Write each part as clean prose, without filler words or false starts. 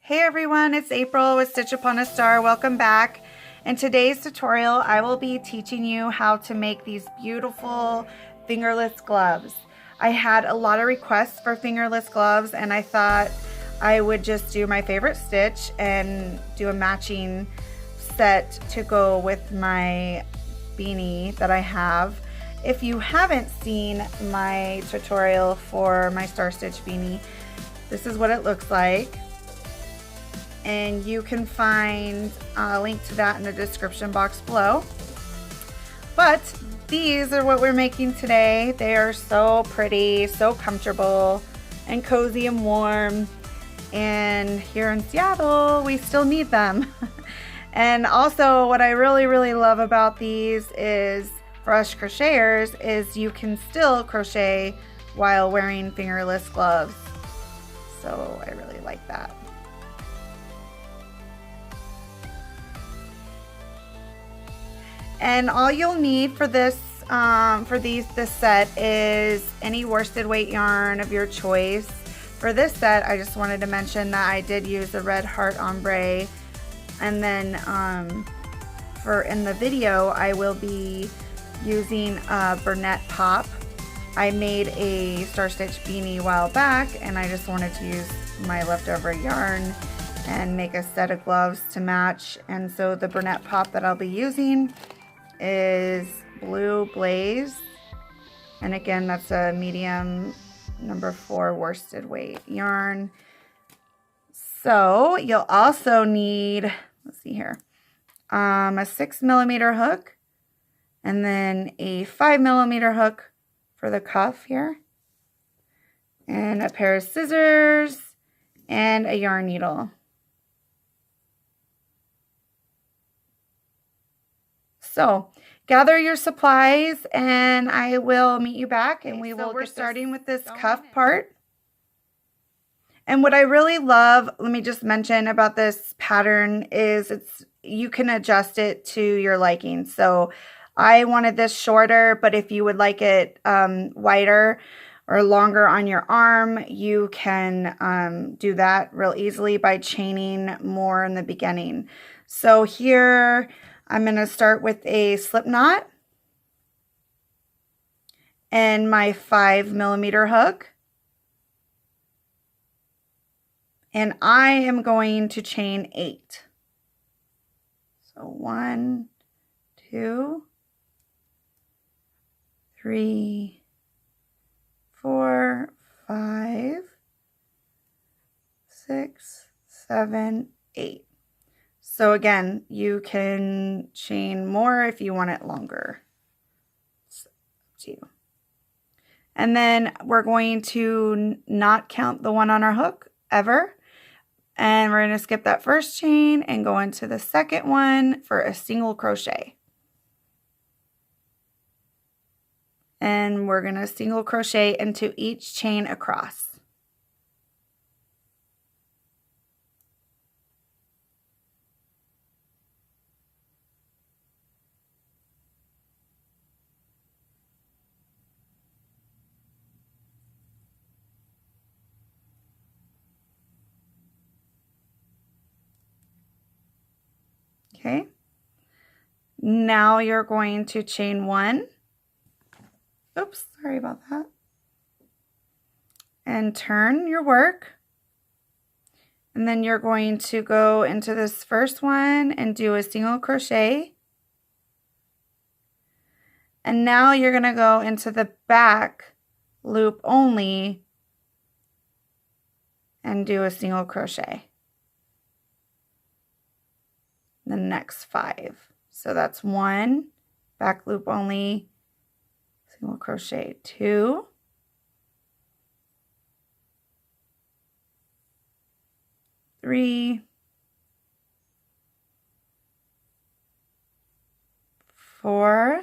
Hey everyone, it's April with Stitch Upon a Star. Welcome back. In today's tutorial, I will be teaching you how to make these beautiful fingerless gloves. I had a lot of requests for fingerless gloves and I thought I would just do my favorite stitch and do a matching set to go with my beanie that I have. If you haven't seen my tutorial for my Star Stitch beanie, this is what it looks like. And you can find a link to that in the description box below. But these are what we're making today. They are so pretty, so comfortable and cozy and warm. And here in Seattle, we still need them. And also what I really love about these is, for us crocheters, is you can still crochet while wearing fingerless gloves. So I really like that. And all you'll need for this set is any worsted weight yarn of your choice. For this set, I just wanted to mention that I did use a red heart ombre, and then in the video I will be using a Burnett pop. I made a Star Stitch beanie a while back, and I just wanted to use my leftover yarn and make a set of gloves to match. And so the Burnett pop that I'll be using is Blue Blaze, and again that's a medium number 4 worsted weight yarn. So you'll also need, let's see here, a 6mm hook, and then a 5mm hook for the cuff here, and a pair of scissors and a yarn needle. So gather your supplies and I will meet you back, and we're starting with this cuff part. And what I really love, let me just mention about this pattern, is you can adjust it to your liking. So I wanted this shorter, but if you would like it wider or longer on your arm, you can do that real easily by chaining more in the beginning. So here I'm going to start with a slip knot and my 5mm hook. And I am going to chain 8. So 1, 2, 3, 4, 5, 6, 7, 8. So again, you can chain more if you want it longer. It's up to you. And then we're going to not count the one on our hook ever. And we're going to skip that first chain and go into the second one for a single crochet. And we're going to single crochet into each chain across. Okay, now you're going to chain 1. Oops, sorry about that. And turn your work. And then you're going to go into this first one and do a single crochet. And now you're going to go into the back loop only and do a single crochet. The next 5. So that's 1, back loop only, single crochet, 2, 3, 4,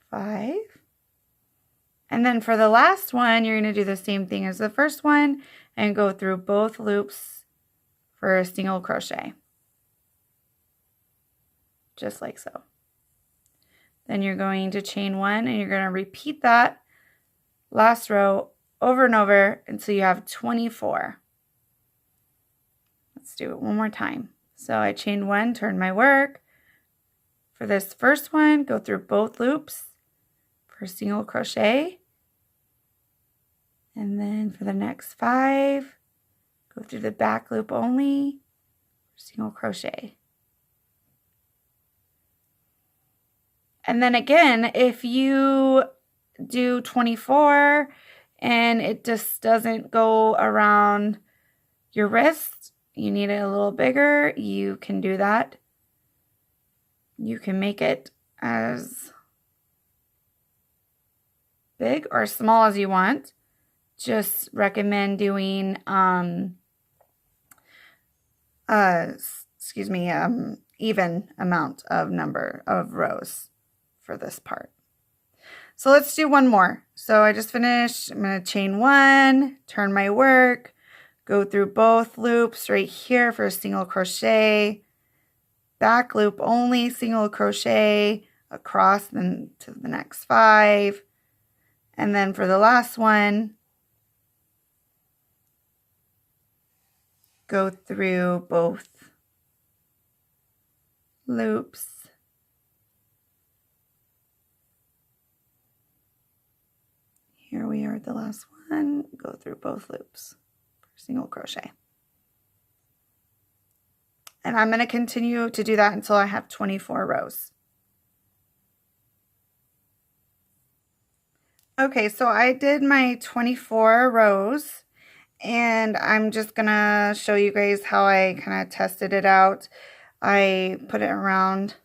5. And then for the last one, you're going to do the same thing as the first one and go through both loops for a single crochet. Just like so. Then you're going to chain 1 and you're going to repeat that last row over and over until you have 24. Let's do it one more time. So I chain 1, turn my work. For this first one, go through both loops for single crochet. And then for the next 5, go through the back loop only, single crochet. And then again, if you do 24 and it just doesn't go around your wrist, you need it a little bigger, you can do that. You can make it as big or small as you want. Just recommend doing even amount of number of rows for this part. So let's do one more. So I just finished. I'm going to chain 1, turn my work, go through both loops right here for a single crochet, back loop only, single crochet across, then to the next 5, and then for the last one, go through both loops. Here we are at the last one, go through both loops for single crochet. And I'm going to continue to do that until I have 24 rows. Okay, so I did my 24 rows, and I'm just going to show you guys how I kind of tested it out. I put it around,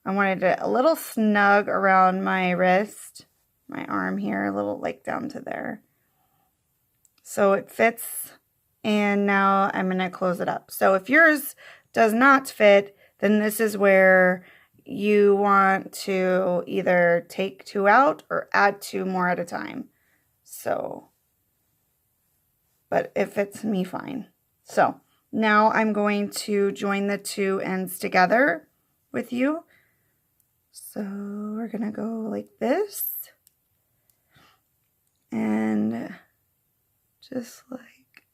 I wanted it a little snug around my wrist, my arm here, a little like down to there. So it fits, and now I'm going to close it up. So if yours does not fit, then this is where you want to either take 2 out or add 2 more at a time. So, but it fits me fine. So now I'm going to join the 2 ends together with you. So we're going to go like this. And just like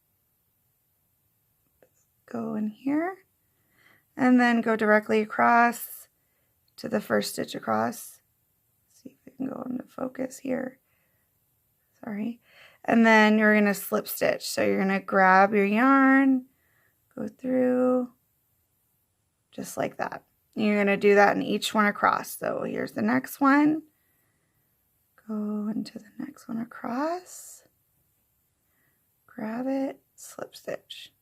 go in here. And then go directly across to the first stitch across. See if we can go into focus here. Sorry. And then you're going to slip stitch. So you're going to grab your yarn, go through just like that. You're going to do that in each one across. So here's the next one. Go into the next one across. Grab it, slip stitch.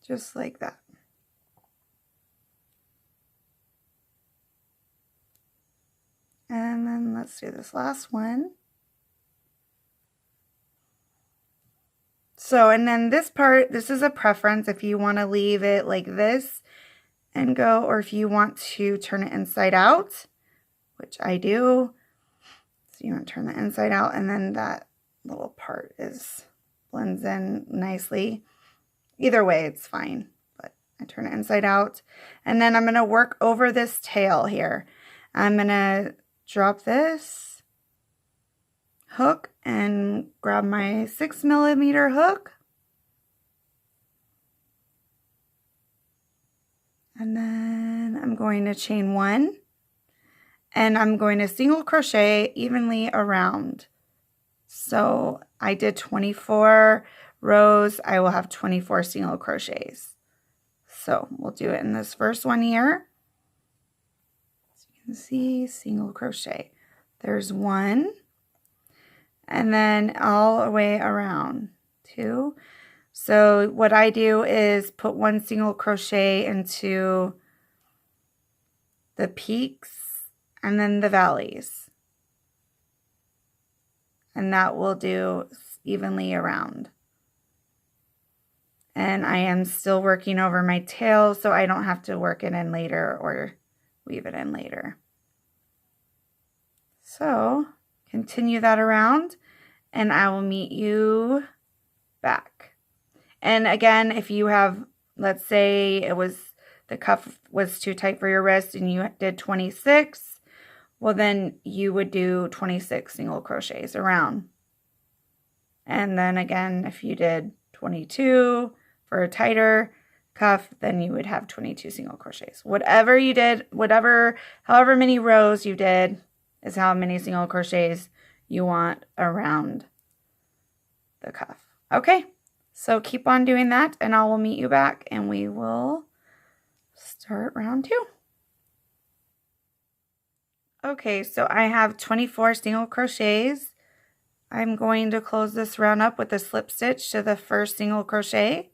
Just like that. And then let's do this last one. So, and then this part, this is a preference if you want to leave it like this and go, or if you want to turn it inside out, which I do. So you want to turn the inside out, and then that little part blends in nicely. Either way, it's fine, but I turn it inside out. And then I'm going to work over this tail here. I'm going to drop this hook and grab my 6mm hook. And then I'm going to chain 1. And I'm going to single crochet evenly around. So I did 24 rows. I will have 24 single crochets. So we'll do it in this first one here. See, single crochet. There's 1, and then all the way around 2. So what I do is put 1 single crochet into the peaks and then the valleys, and that will do evenly around. And I am still working over my tail, so I don't have to work it in later or weave it in later. So continue that around and I will meet you back. And again, if you have, let's say the cuff was too tight for your wrist and you did 26, well then you would do 26 single crochets around. And then again, if you did 22 for a tighter cuff, then you would have 22 single crochets. Whatever you did, however many rows you did is how many single crochets you want around the cuff. Okay, so keep on doing that and I will meet you back and we will start round 2. Okay, so I have 24 single crochets. I'm going to close this round up with a slip stitch to the first single crochet.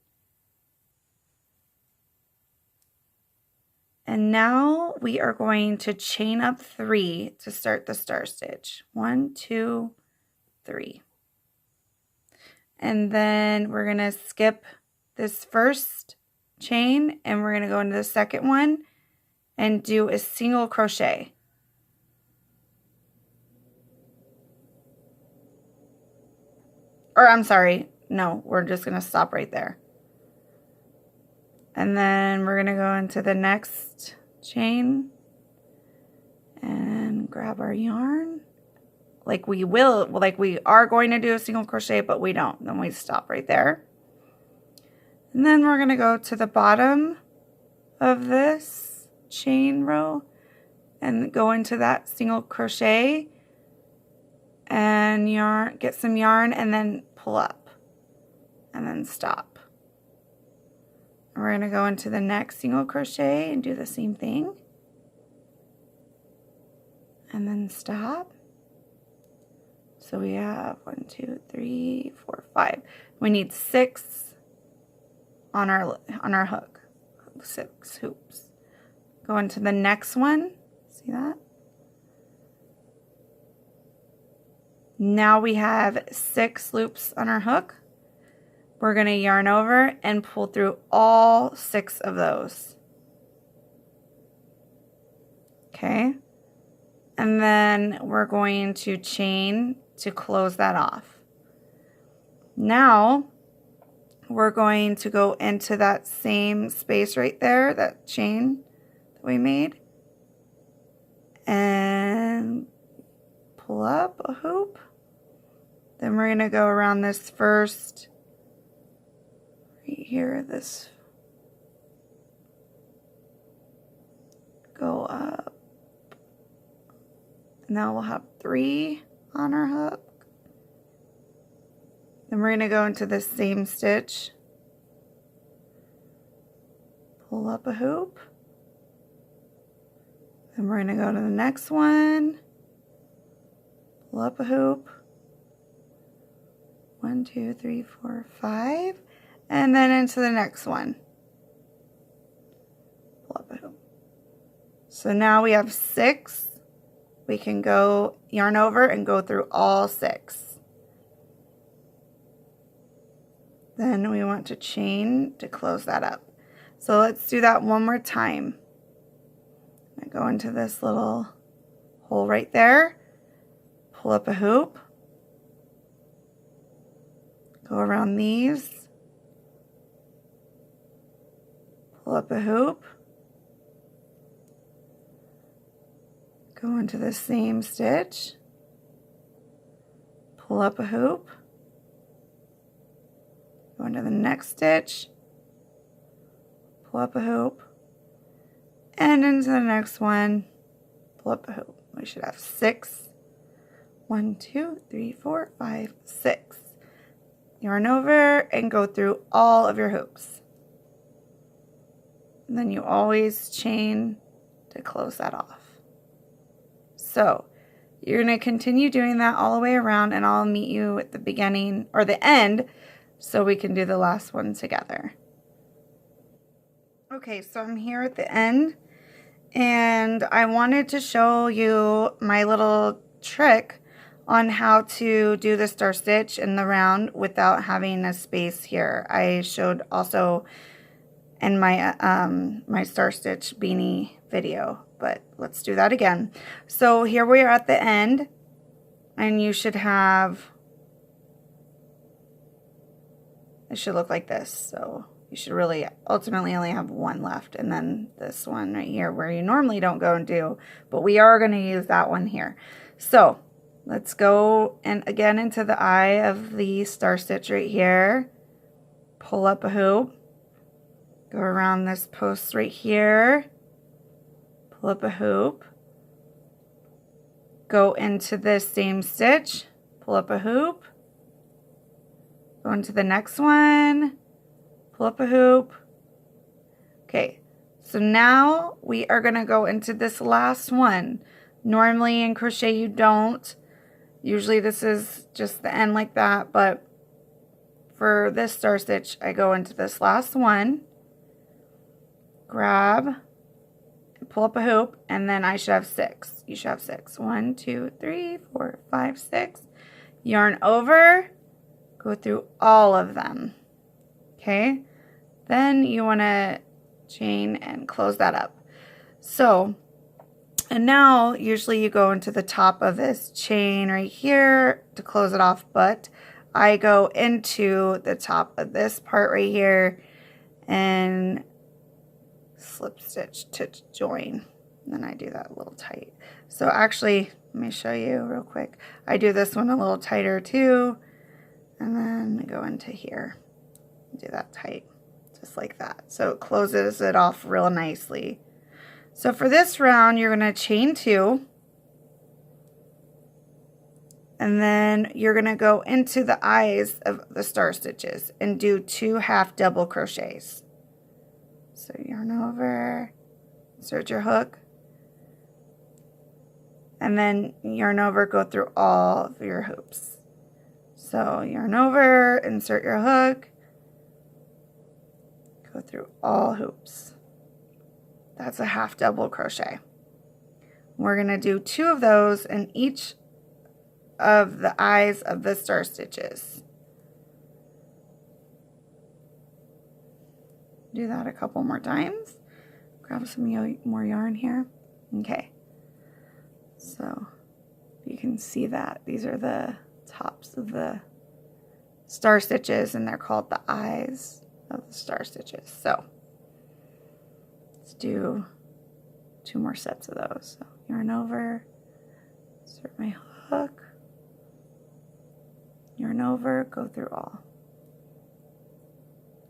And now we are going to chain up 3 to start the star stitch. 1, 2, 3. And then we're going to skip this first chain and we're going to go into the second one and do a single crochet. Or I'm sorry, no, we're just going to stop right there. And then we're going to go into the next chain and grab our yarn. Like we are going to do a single crochet, but we don't. Then we stop right there. And then we're going to go to the bottom of this chain row and go into that single crochet and get some yarn and then pull up and then stop. And we're going to go into the next single crochet and do the same thing and then stop. So we have 1, 2, 3, 4, 5. We need 6 on our hook. 6 hoops. Go into the next one. See that? Now we have 6 loops on our hook. We're going to yarn over and pull through all 6 of those. Okay. And then we're going to chain to close that off. Now we're going to go into that same space right there, that chain that we made, and pull up a hoop. Then we're going to go around this first, right here, this, go up. Now we'll have 3 on our hook. Then we're going to go into the same stitch, pull up a hoop. Then we're going to go to the next one, pull up a hoop. 1, 2, 3, 4, 5, and then into the next one. Pull up a hoop. So now we have 6. We can go yarn over and go through all 6. Then we want to chain to close that up. So let's do that one more time. I go into this little hole right there, pull up a hoop. Go around these, pull up a hoop, go into the same stitch, pull up a hoop, go into the next stitch, pull up a hoop, and into the next one, pull up a hoop. We should have 6. 1, 2, 3, 4, 5, 6. Yarn over and go through all of your hoops. And then you always chain to close that off. So you're going to continue doing that all the way around and I'll meet you at the beginning or the end so we can do the last one together. Okay, so I'm here at the end and I wanted to show you my little trick on how to do the star stitch in the round without having a space here. I showed also in my my star stitch beanie video, but let's do that again. So here we are at the end, and you should have, it should look like this. So you should really ultimately only have one left, and then this one right here where you normally don't go and do, but we are going to use that one here. So let's go and again into the eye of the star stitch right here. Pull up a hoop. Go around this post right here. Pull up a hoop. Go into this same stitch. Pull up a hoop. Go into the next one. Pull up a hoop. Okay, so now we are going to go into this last one. Normally in crochet you don't. Usually this is just the end like that, but for this star stitch I go into this last one. Grab, pull up a hoop, and then I should have 6. You should have 6. 1, 2, 3, 4, 5, 6. Yarn over, go through all of them. Okay, then you want to chain and close that up. So, and now usually you go into the top of this chain right here to close it off, but I go into the top of this part right here and slip stitch to join. And then I do that a little tight. So actually, let me show you real quick. I do this one a little tighter too, and then go into here. Do that tight, just like that. So it closes it off real nicely. So for this round, you're going to chain 2. And then you're going to go into the eyes of the star stitches and do 2 half double crochets. So yarn over, insert your hook, and then yarn over, go through all of your hoops. So yarn over, insert your hook, go through all hoops. That's a half double crochet. We're going to do 2 of those in each of the eyes of the star stitches. Do that a couple more times. Grab some more yarn here. Okay. So you can see that these are the tops of the star stitches, and they're called the eyes of the star stitches. So let's do 2 more sets of those. So yarn over, insert my hook, yarn over, go through all.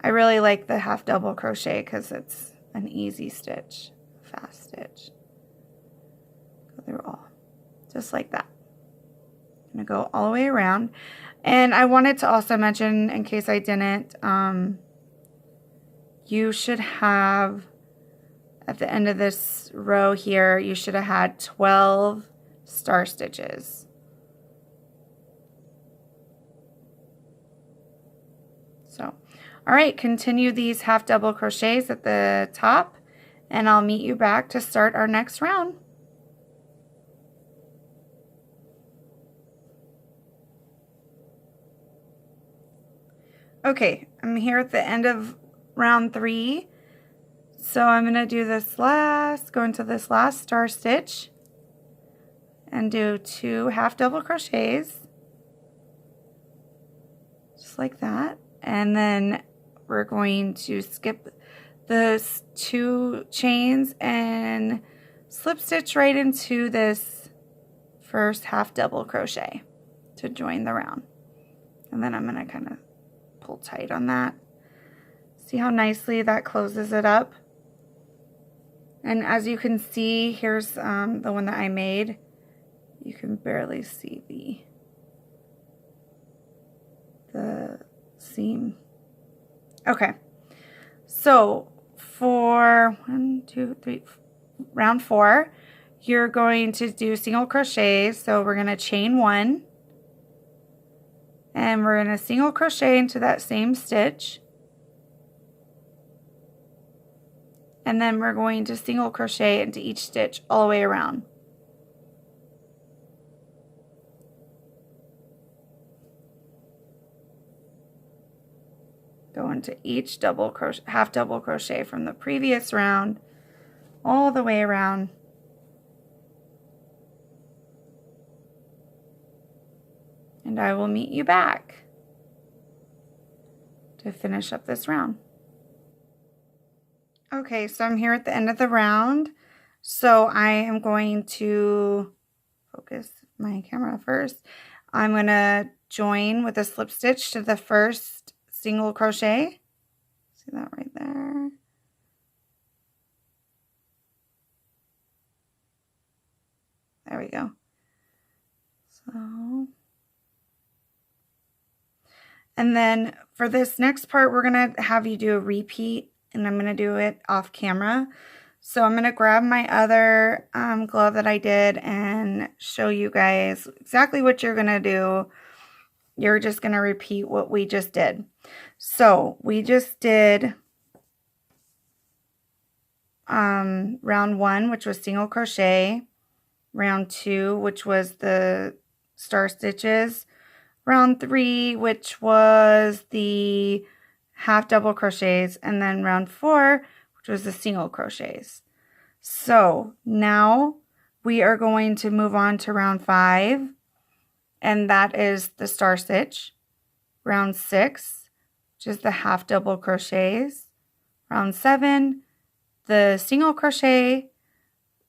I really like the half double crochet because it's an easy stitch, fast stitch. Go through all, just like that. I'm gonna go all the way around. And I wanted to also mention, in case I didn't, you should have, at the end of this row here, you should have had 12 star stitches. So, all right, continue these half double crochets at the top, and I'll meet you back to start our next round. Okay, I'm here at the end of round 3. So I'm going to do this last, go into this last star stitch and do 2 half double crochets, just like that. And then we're going to skip the 2 chains and slip stitch right into this first half double crochet to join the round. And then I'm going to kind of pull tight on that. See how nicely that closes it up? And as you can see, here's the one that I made. You can barely see the seam. Okay, so for round 4, you're going to do single crochets. So we're going to chain 1, and we're going to single crochet into that same stitch, and then we're going to single crochet into each stitch all the way around. Go into each double crochet, half double crochet from the previous round all the way around and I will meet you back to finish up this round. Okay, so I'm here at the end of the round. So I am going to focus my camera first. I'm going to join with a slip stitch to the first single crochet. See that right there? There we go. So, and then for this next part, we're going to have you do a repeat, and I'm going to do it off camera. So I'm going to grab my other glove that I did and show you guys exactly what you're going to do. You're just going to repeat what we just did. So we just did round 1, which was single crochet, round 2, which was the star stitches, round 3, which was the half double crochets, and then round 4, which was the single crochets. So now we are going to move on to round 5, and that is the star stitch, round 6, which is the half double crochets, round 7, the single crochet,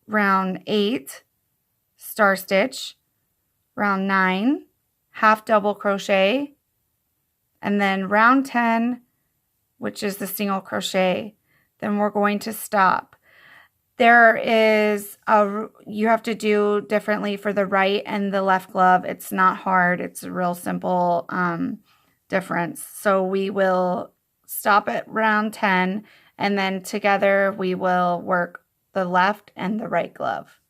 round 8, star stitch, round 9, half double crochet, and then round 10, which is the single crochet. Then we're going to stop. There is you have to do differently for the right and the left glove. It's not hard. It's a real simple difference. So we will stop at round 10, and then together we will work the left and the right glove.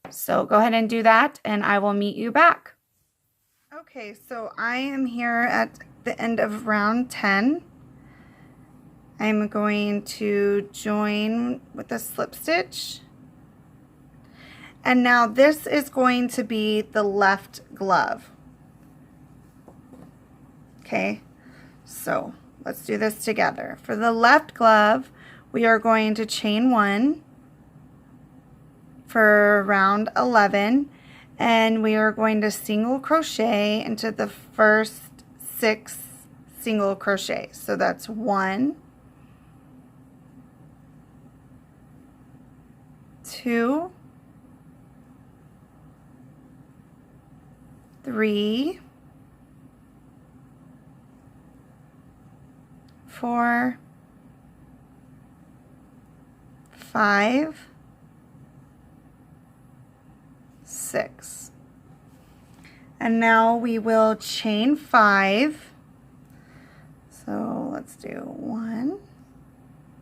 So go ahead and do that, and I will meet you back. Okay, so I am here at the end of round 10. I'm going to join with a slip stitch. And now this is going to be the left glove. Okay, so let's do this together. For the left glove, we are going to chain 1 for round 11, and we are going to single crochet into the first 6 single crochets. So that's 1, 2, 3, 4, 5, 6. And now we will chain 5. So let's do 1,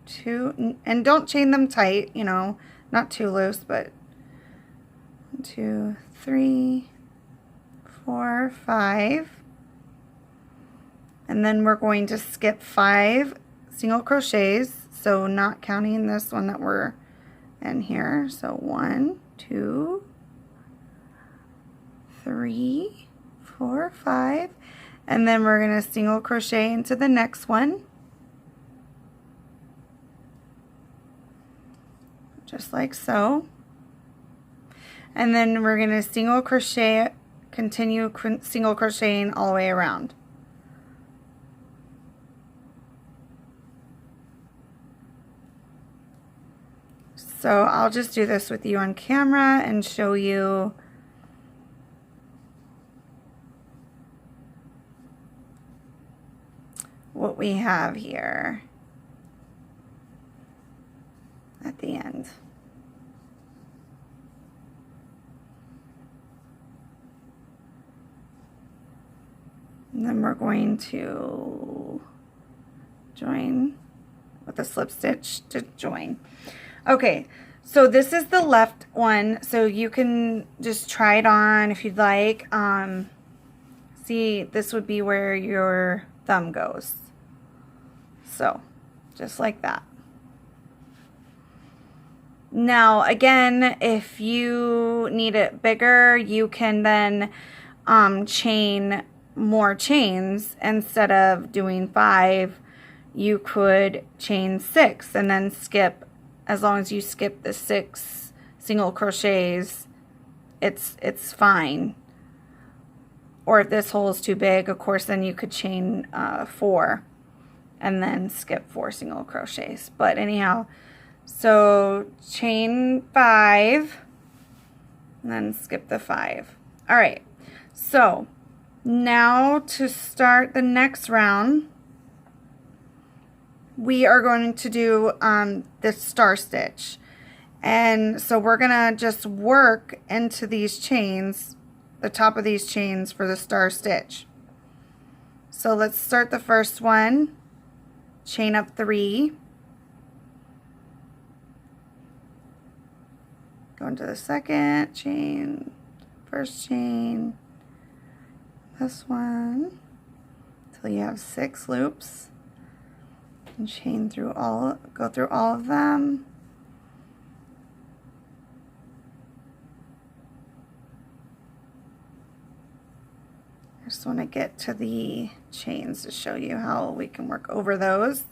2, and don't chain them tight, you know, not too loose, but 1, 2, 3, 4, 5. And then we're going to skip 5 single crochets, so not counting this one that we're in here. So 1, 2, 3, 4, 5, and then we're going to single crochet into the next one, just like so. And then we're going to single crochet, continue single crocheting all the way around. So I'll just do this with you on camera and show you what we have here at the end. And then we're going to join with a slip stitch to join. Okay, so this is the left one, so you can just try it on if you'd like. See, this would be where your thumb goes. So, just like that. Now, again, if you need it bigger, you can then chain more chains. Instead of doing 5, you could chain 6 and then skip. As long as you skip the 6 single crochets, it's fine. Or if this hole is too big, of course, then you could chain 4 and then skip 4 single crochets. But anyhow, so chain 5 and then skip the 5. All right, so now to start the next round, we are going to do this star stitch. And so we're gonna just work into these chains, the top of these chains for the star stitch. So let's start the first one, chain up 3, go into the second chain, first chain, this one, until you have 6 loops, and chain through all, go through all of them. I just want to get to the chains to show you how we can work over those.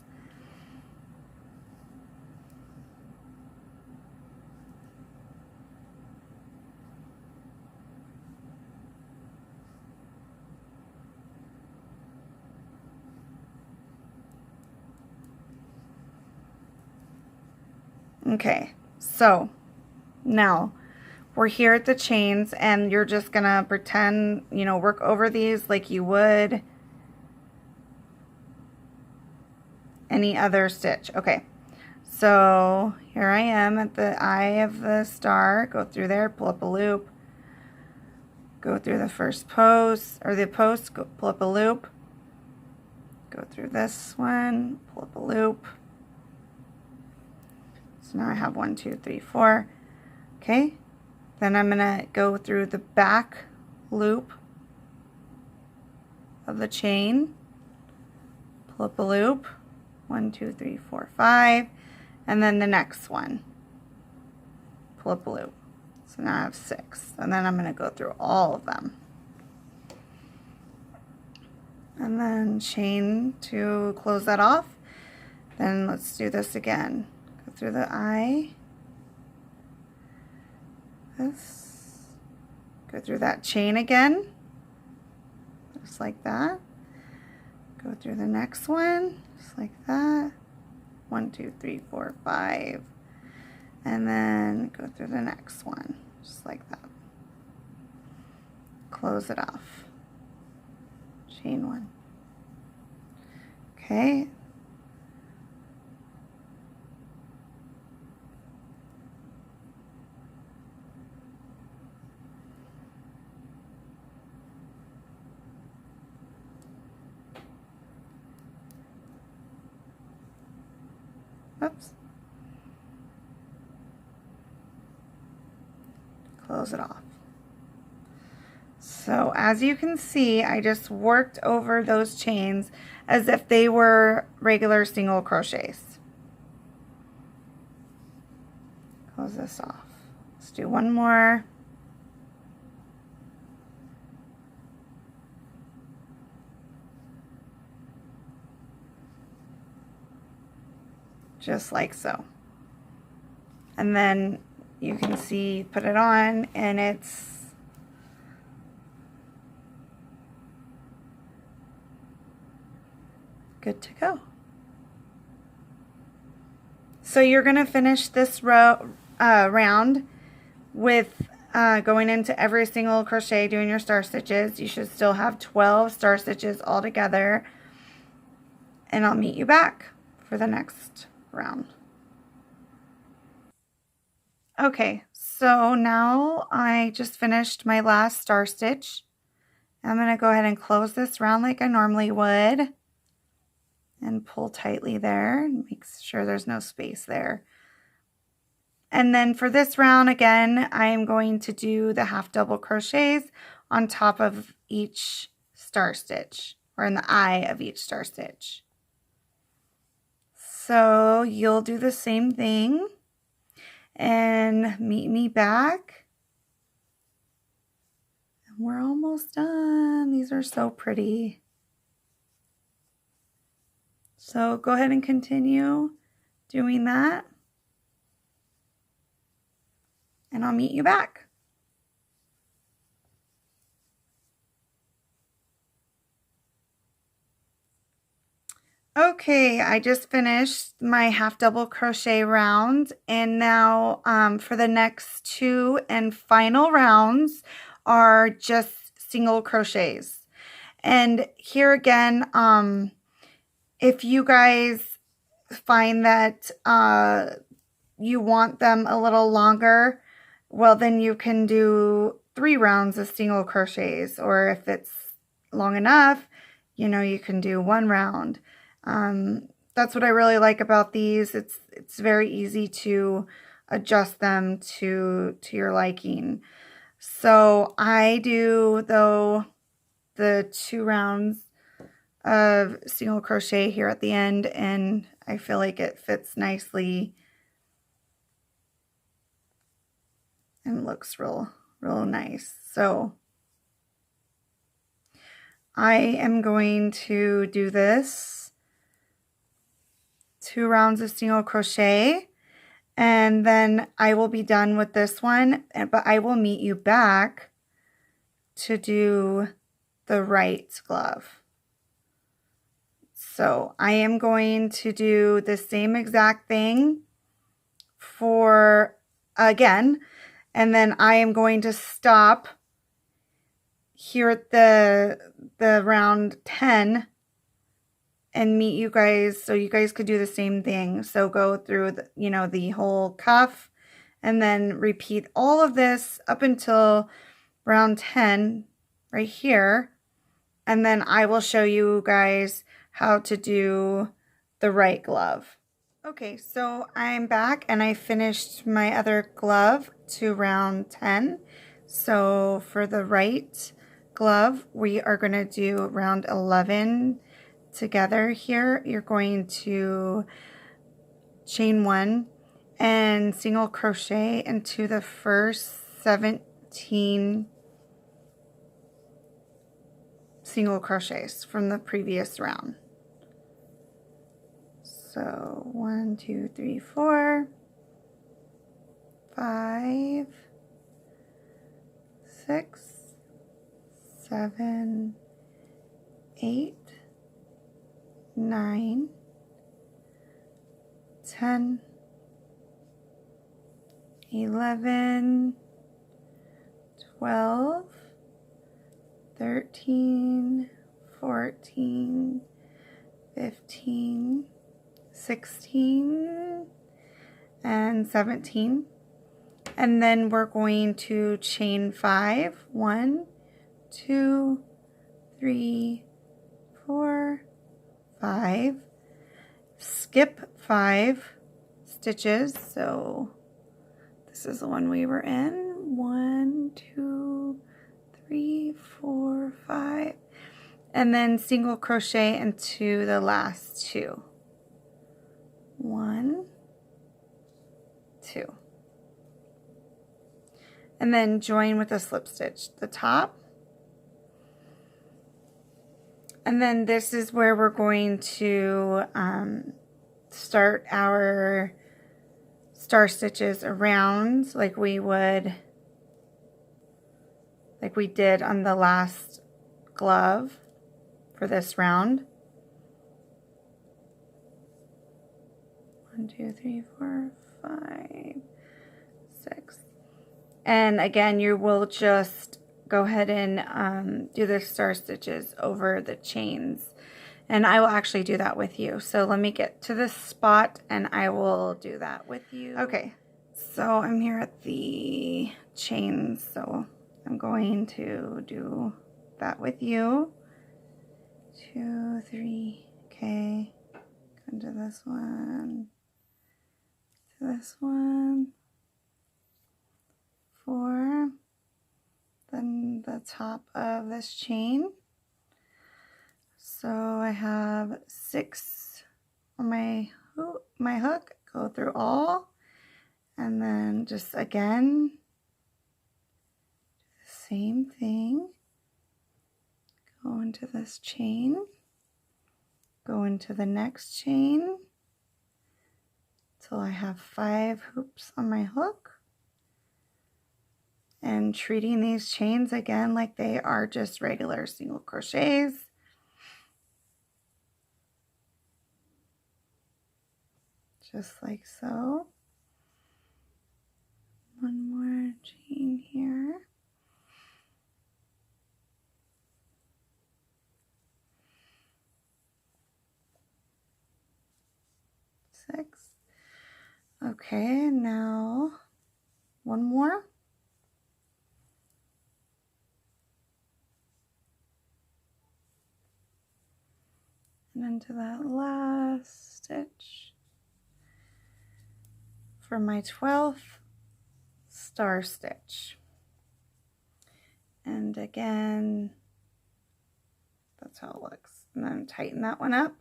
Okay, so now we're here at the chains, and you're just gonna pretend, you know, work over these like you would any other stitch. Okay, so here I am at the eye of the star. Go through there, pull up a loop, go through the first post, or the post, go pull up a loop, go through this one, pull up a loop. So now I have 1, 2, 3, 4. Okay, then I'm gonna go through the back loop of the chain, pull up a loop, 1, 2, 3, 4, 5, and then the next one, pull up a loop. So now I have 6, and then I'm gonna go through all of them. And then chain to close that off. Then let's do this again. Go through the eye. This. Go through that chain again. Just like that. Go through the next one. Just like that. 1, 2, 3, 4, 5. And then go through the next one. Just like that. Close it off. Chain 1. Okay. Oops. Close it off. So as you can see, I just worked over those chains as if they were regular single crochets. Close this off. Let's do one more. Just like so. And then you can see, put it on, and it's good to go. So you're going to finish this round with going into every single crochet, doing your star stitches. You should still have 12 star stitches all together, and I'll meet you back for the next round. Okay, so now I just finished my last star stitch. I'm going to go ahead and close this round like I normally would and pull tightly there and make sure there's no space there. And then for this round, again, I'm going to do the half double crochets on top of each star stitch, or in the eye of each star stitch. So you'll do the same thing and meet me back. And we're almost done. These are so pretty. So go ahead and continue doing that, and I'll meet you back. Okay, I just finished my half double crochet round, and now for the next 2 and final rounds are just single crochets. And here again, if you guys find that you want them a little longer, well, then you can do 3 rounds of single crochets, or if it's long enough, you know, you can do 1 round. That's what I really like about these. It's very easy to adjust them to your liking. So I do, though, the 2 rounds of single crochet here at the end, and I feel like it fits nicely and looks real nice. So I am going to do this 2 rounds of single crochet, and then I will be done with this one, but I will meet you back to do the right glove. So I am going to do the same exact thing for again, and then I am going to stop here at the round 10 and meet you guys, so you guys could do the same thing. So go through the, you know, the whole cuff, and then repeat all of this up until round 10 right here, and then I will show you guys how to do the right glove. Okay, so I'm back and I finished my other glove to round 10. So for the right glove, we are going to do round 11 together here. You're going to chain 1 and single crochet into the first 17 single crochets from the previous round. So 1, 2, 3, 4, 5, 6, 7, 8, 9, 10, 11, 12, 13, 14, 15, 16, and 17. And then we're going to chain 5. 1, 2, 3, 4, 5. Skip 5 stitches. So this is the one we were in. 1, 2, 3, 4, 5. And then single crochet into the last 2. 1, 2. And then join with a slip stitch at the top. And then this is where we're going to start our star stitches around like we did on the last glove for this round. 1, 2, 3, 4, 5, 6. And again, you will just go ahead and do the star stitches over the chains. And I will actually do that with you. So let me get to this spot and I will do that with you. Okay, so I'm here at the chains. So I'm going to do that with you. 2, 3, okay. Go into this one, to this one. 4, then the top of this chain. So I have 6 on my hook, go through all, and then just again, same thing, go into this chain, go into the next chain, till I have 5 hoops on my hook. And treating these chains again like they are just regular single crochets. just like so. One more chain here. Six. Okay, now one more. And into that last stitch for my 12th star stitch. And again, that's how it looks. And then tighten that one up.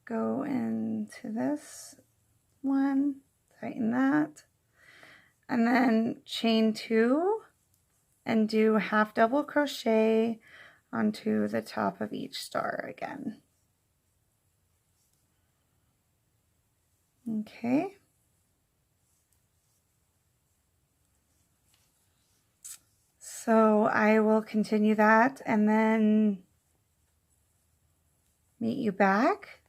Go into this one, tighten that, and then chain 2 and do half double crochet onto the top of each star again. Okay. So I will continue that and then meet you back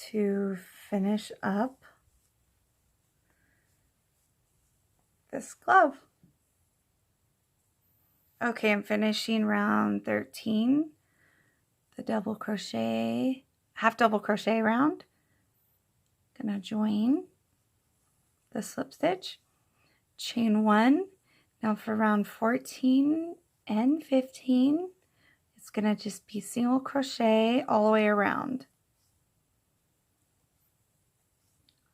to finish up this glove. Okay, I'm finishing round 13, the double crochet, half double crochet round. Gonna join the slip stitch, chain 1. Now for round 14 and 15, it's gonna just be single crochet all the way around.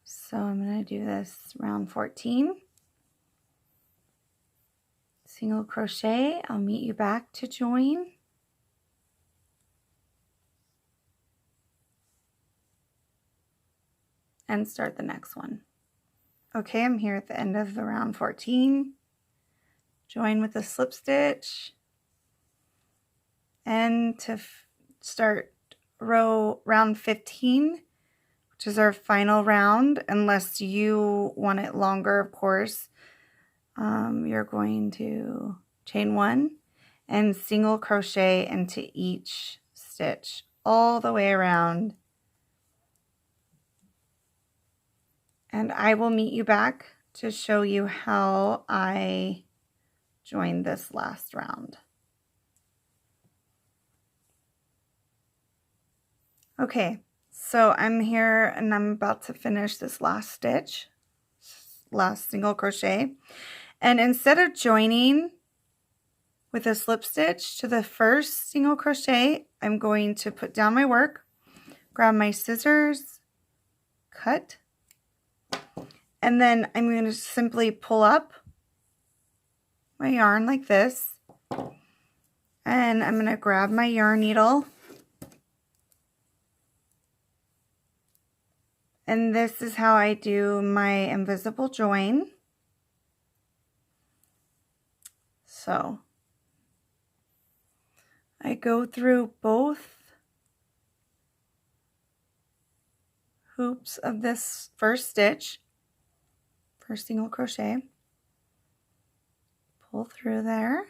So I'm gonna do this round 14. Single crochet, I'll meet you back to join. And start the next one. Okay, I'm here at the end of the round 14. Join with the slip stitch. And to start round 15, which is our final round, unless you want it longer, of course, you're going to chain 1 and single crochet into each stitch all the way around. And I will meet you back to show you how I joined this last round. Okay, so I'm here and I'm about to finish this last stitch, last single crochet. And instead of joining with a slip stitch to the first single crochet, I'm going to put down my work, grab my scissors, cut, and then I'm going to simply pull up my yarn like this, and I'm going to grab my yarn needle, and this is how I do my invisible join. So I go through both hoops of this first stitch, first single crochet, pull through there,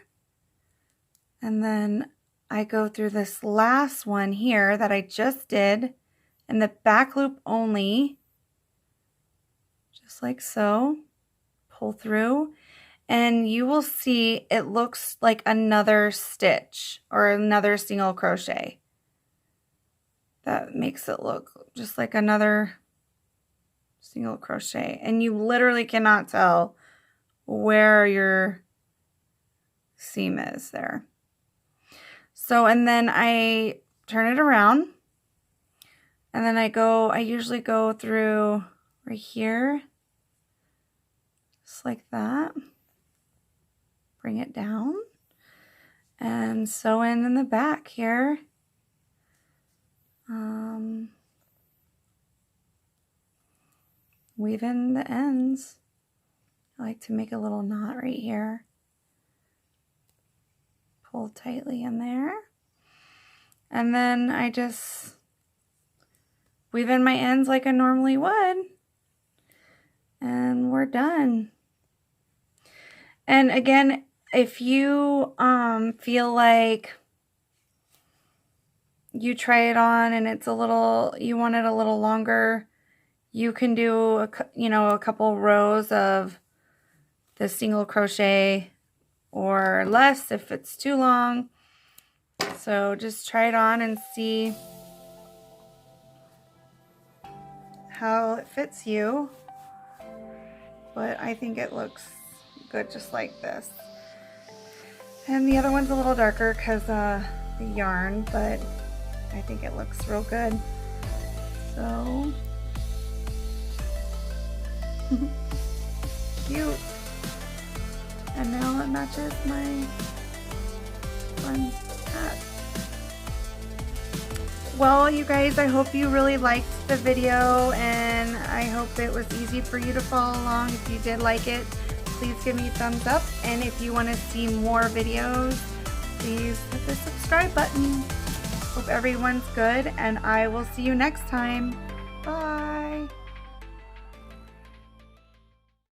and then I go through this last one here that I just did in the back loop only, just like so, pull through, and you will see it looks like another stitch or another single crochet. That makes it look just like another single crochet, and you literally cannot tell where your seam is there. So, and then I turn it around, and then I usually go through right here, just like that, bring it down, and sew in the back here. Weave in the ends. I like to make a little knot right here. Pull tightly in there. And then I just weave in my ends like I normally would. And we're done. And again, if you feel like you try it on and it's a little, you want it a little longer, you can do a couple rows of the single crochet or less if it's too long. So just try it on and see how it fits you. But I think it looks good just like this. And the other one's a little darker because the yarn, but I think it looks real good. So cute. And now it matches my fun hat. Well, you guys, I hope you really liked the video, and I hope it was easy for you to follow along. If you did like it, please give me a thumbs up, and if you want to see more videos, please hit the subscribe button. Hope everyone's good, and I will see you next time. Bye.